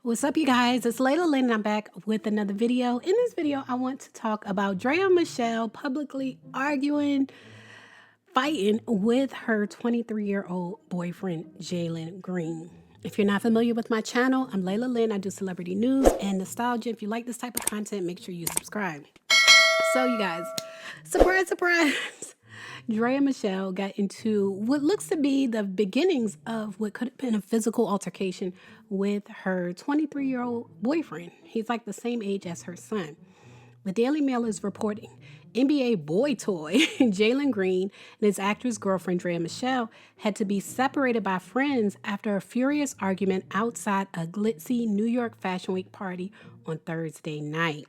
What's up, you guys? It's Layla Lynn, and I'm back with another video. In this video, I want to talk about Draya and Michelle publicly fighting with her 23-year-old boyfriend, Jalen Green. If you're not familiar with my channel, I'm Layla Lynn. I do celebrity news and nostalgia. If you like this type of content, make sure you subscribe. So, you guys, surprise, surprise. Draya and Michelle got into what looks to be the beginnings of what could have been a physical altercation with her 23-year-old boyfriend. He's like the same age as her son. The Daily Mail is reporting NBA boy toy Jalen Green and his actress girlfriend Draya Michelle had to be separated by friends after a furious argument outside a glitzy New York Fashion Week party on Thursday night.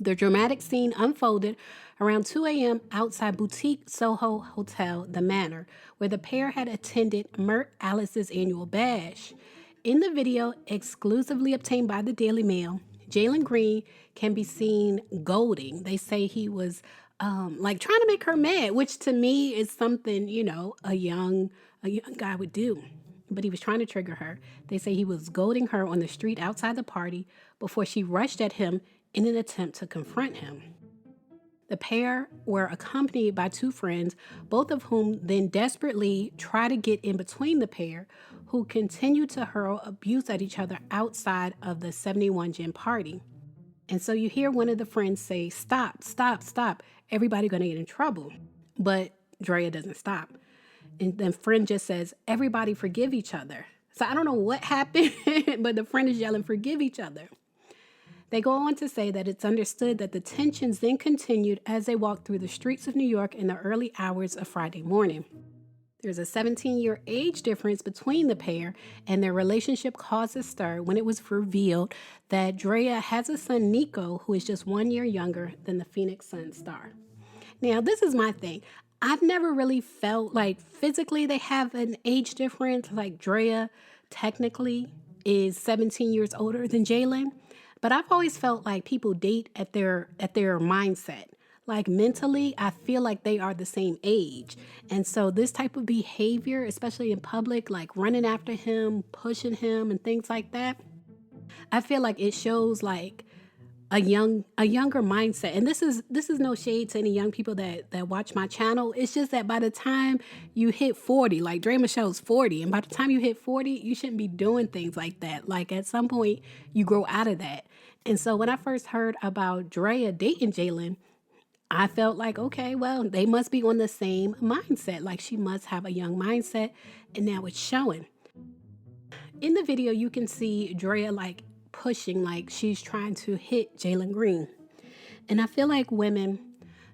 The dramatic scene unfolded around 2 a.m. outside boutique Soho Hotel, The Manor, where the pair had attended Mert Alice's annual bash. In the video, exclusively obtained by the Daily Mail, Jalen Green can be seen goading. They say he was like trying to make her mad, which to me is something, a young guy would do. But he was trying to trigger her. They say he was goading her on the street outside the party before she rushed at him in an attempt to confront him. The pair were accompanied by two friends, both of whom then desperately try to get in between the pair, who continued to hurl abuse at each other outside of the 71 gin party. And so you hear one of the friends say, "Stop, stop, stop. Everybody gonna get in trouble." But Draya doesn't stop. And the friend just says, "Everybody forgive each other." So I don't know what happened, but the friend is yelling, "Forgive each other." They go on to say that it's understood that the tensions then continued as they walked through the streets of New York in the early hours of Friday morning. There's a 17-year age difference between the pair, and their relationship caused a stir when it was revealed that Draya has a son, Nico, who is just 1 year younger than the Phoenix Suns star. Now, this is my thing. I've never really felt like physically they have an age difference. Like Draya technically is 17 years older than Jalen. But I've always felt like people date at their mindset. Like mentally, I feel like they are the same age. And so this type of behavior, especially in public, like running after him, pushing him and things like that, I feel like it shows like a younger mindset. And this is no shade to any young people that watch my channel. It's just that by the time you hit 40, like Draya Michelle's 40, and by the time you hit 40, you shouldn't be doing things like that. Like at some point you grow out of that. And so when I first heard about Draya dating Jalen, I felt like, okay, well, they must be on the same mindset. Like she must have a young mindset, and now it's showing. In the video, you can see Draya like pushing, like she's trying to hit Jalen Green. And I feel like women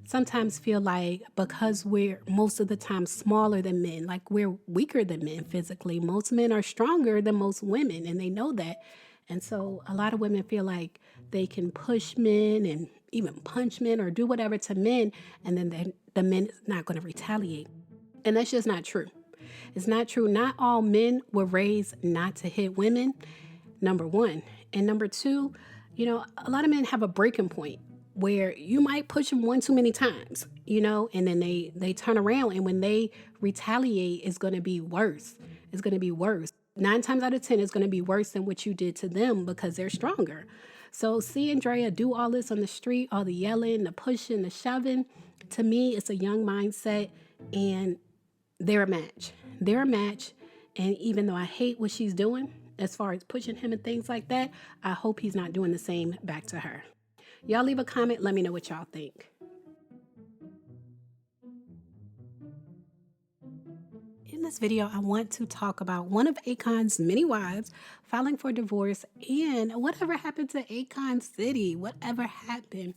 sometimes feel like because we're most of the time smaller than men, like we're weaker than men physically. Most men are stronger than most women, and they know that. And so a lot of women feel like they can push men and even punch men or do whatever to men, and then the men is not going to retaliate. And that's just not true. It's not true. Not all men were raised not to hit women, number one. And number two, a lot of men have a breaking point where you might push them one too many times, and then they turn around, and when they retaliate, it's going to be worse. It's going to be worse. 9 times out of 10, it's going to be worse than what you did to them because they're stronger. So seeing Draya do all this on the street, all the yelling, the pushing, the shoving, to me, it's a young mindset, and they're a match. They're a match. And even though I hate what she's doing, as far as pushing him and things like that, I hope he's not doing the same back to her. Y'all leave a comment. Let me know what y'all think. In this video, I want to talk about one of Akon's many wives filing for divorce and whatever happened to Akon City, whatever happened.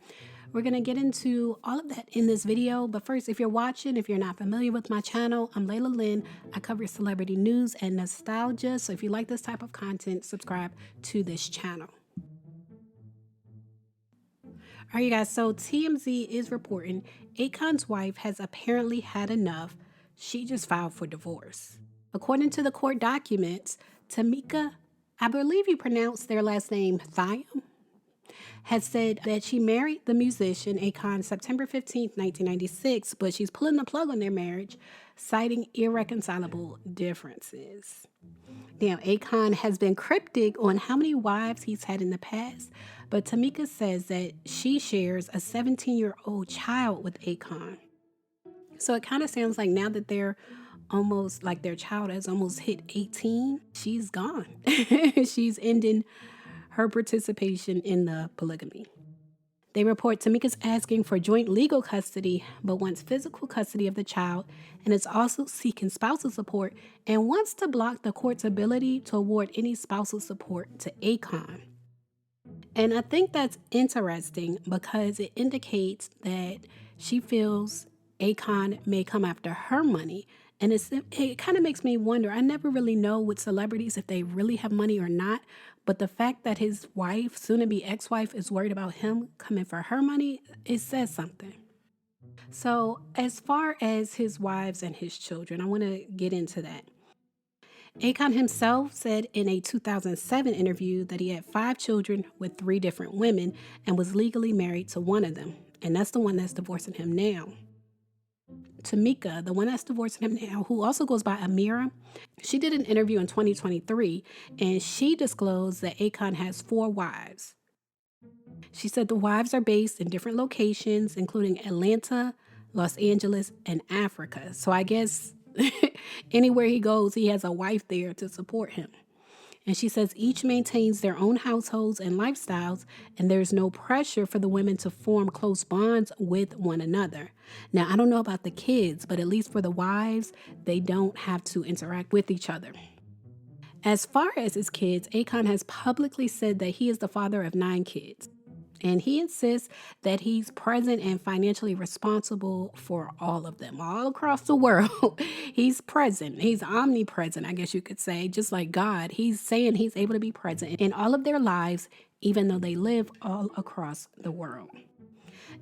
We're going to get into all of that in this video. But first, if you're watching, if you're not familiar with my channel, I'm Layla Lynn. I cover celebrity news and nostalgia. So if you like this type of content, subscribe to this channel. All right, you guys. So TMZ is reporting Akon's wife has apparently had enough. She just filed for divorce. According to the court documents, Tamika, I believe you pronounce their last name Thiam, had said that she married the musician Akon September 15th, 1996, but she's pulling the plug on their marriage, citing irreconcilable differences. Now, Akon has been cryptic on how many wives he's had in the past, but Tamika says that she shares a 17-year-old child with Akon. So it kind of sounds like now that they're almost like their child has almost hit 18, she's gone. She's ending her participation in the polygamy. They report Tamika's asking for joint legal custody, but wants physical custody of the child, and is also seeking spousal support and wants to block the court's ability to award any spousal support to Akon. And I think that's interesting because it indicates that she feels Akon may come after her money. And it kind of makes me wonder. I never really know with celebrities if they really have money or not. But the fact that his wife, soon-to-be ex-wife, is worried about him coming for her money, it says something. So as far as his wives and his children, I want to get into that. Akon himself said in a 2007 interview that he had 5 children with 3 different women and was legally married to one of them. And that's the one that's divorcing him now. Tamika, the one that's divorcing him now, who also goes by Amira, she did an interview in 2023, and she disclosed that Akon has 4 wives. She said the wives are based in different locations, including Atlanta, Los Angeles, and Africa. So I guess anywhere he goes, he has a wife there to support him. And she says each maintains their own households and lifestyles, and there's no pressure for the women to form close bonds with one another. Now, I don't know about the kids, but at least for the wives, they don't have to interact with each other. As far as his kids, Akon has publicly said that he is the father of 9 kids. And he insists that he's present and financially responsible for all of them, all across the world. He's present. He's omnipresent, I guess you could say, just like God. He's saying he's able to be present in all of their lives, even though they live all across the world.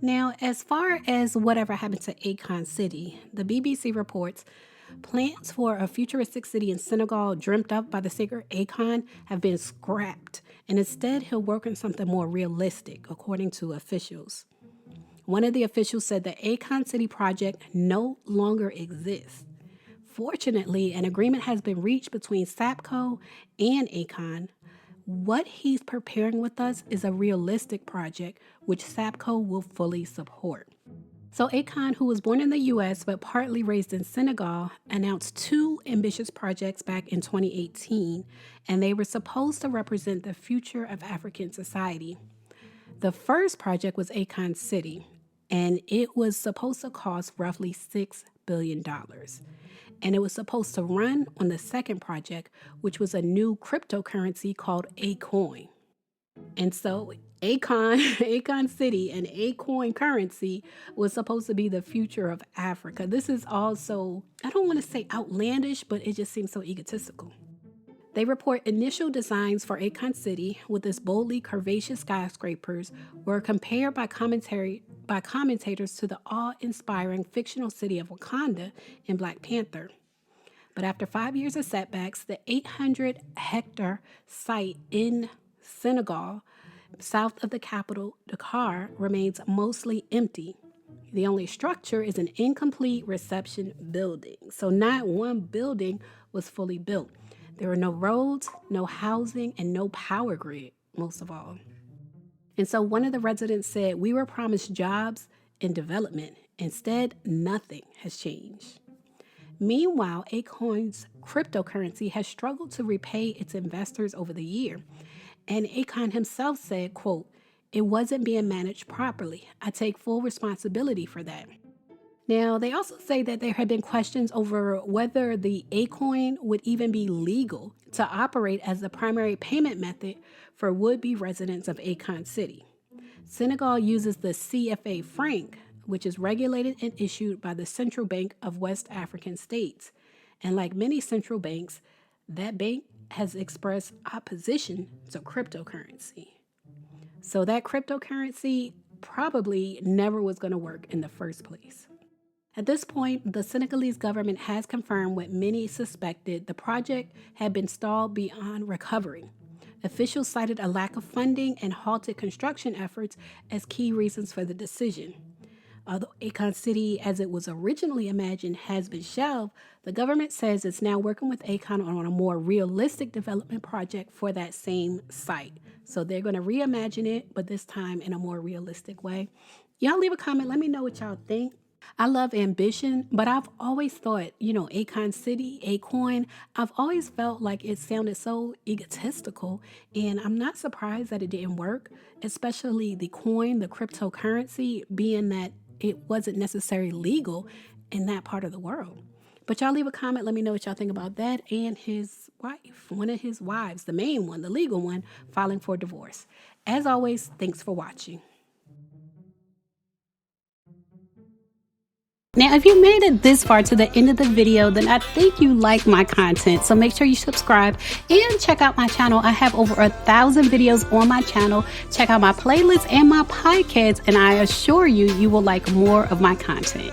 Now, as far as whatever happened to Akon City, the BBC reports plans for a futuristic city in Senegal dreamt up by the singer Akon have been scrapped, and instead he'll work on something more realistic, according to officials. One of the officials said the Akon City project no longer exists. Fortunately, an agreement has been reached between Sapco and Akon. What he's preparing with us is a realistic project which Sapco will fully support. So Akon, who was born in the U.S. but partly raised in Senegal, announced 2 ambitious projects back in 2018, and they were supposed to represent the future of African society. The first project was Akon City, and it was supposed to cost roughly $6 billion. And it was supposed to run on the second project, which was a new cryptocurrency called Akon. And so Akon City and Akon currency was supposed to be the future of Africa. This is also, I don't want to say outlandish, but it just seems so egotistical. They report initial designs for Akon City with its boldly curvaceous skyscrapers were compared by commentators to the awe-inspiring fictional city of Wakanda in Black Panther. But after 5 years of setbacks, the 800-hectare site in Senegal, south of the capital, Dakar, remains mostly empty. The only structure is an incomplete reception building. So not one building was fully built. There were no roads, no housing, and no power grid, most of all. And so one of the residents said, "We were promised jobs and development. Instead, nothing has changed." Meanwhile, Akon's cryptocurrency has struggled to repay its investors over the year. And Akon himself said, quote, "It wasn't being managed properly. I take full responsibility for that." Now, they also say that there have been questions over whether the Akon would even be legal to operate as the primary payment method for would-be residents of Akon City. Senegal uses the CFA franc, which is regulated and issued by the Central Bank of West African states. And like many central banks, that bank has expressed opposition to cryptocurrency. So that cryptocurrency probably never was going to work in the first place. At this point, the Senegalese government has confirmed what many suspected: the project had been stalled beyond recovery. Officials cited a lack of funding and halted construction efforts as key reasons for the decision. Although Akon City, as it was originally imagined, has been shelved, the government says it's now working with Akon on a more realistic development project for that same site. So they're going to reimagine it, but this time in a more realistic way. Y'all leave a comment. Let me know what y'all think. I love ambition, but I've always thought, Akon City, Akon, I've always felt like it sounded so egotistical, and I'm not surprised that it didn't work, especially the coin, the cryptocurrency, being that it wasn't necessarily legal in that part of the world. But y'all leave a comment. Let me know what y'all think about that and his wife, one of his wives, the main one, the legal one, filing for divorce. As always, thanks for watching. Now, if you made it this far to the end of the video, then I think you like my content. So make sure you subscribe and check out my channel. I have over 1,000 videos on my channel. Check out my playlists and my podcasts, and I assure you, you will like more of my content.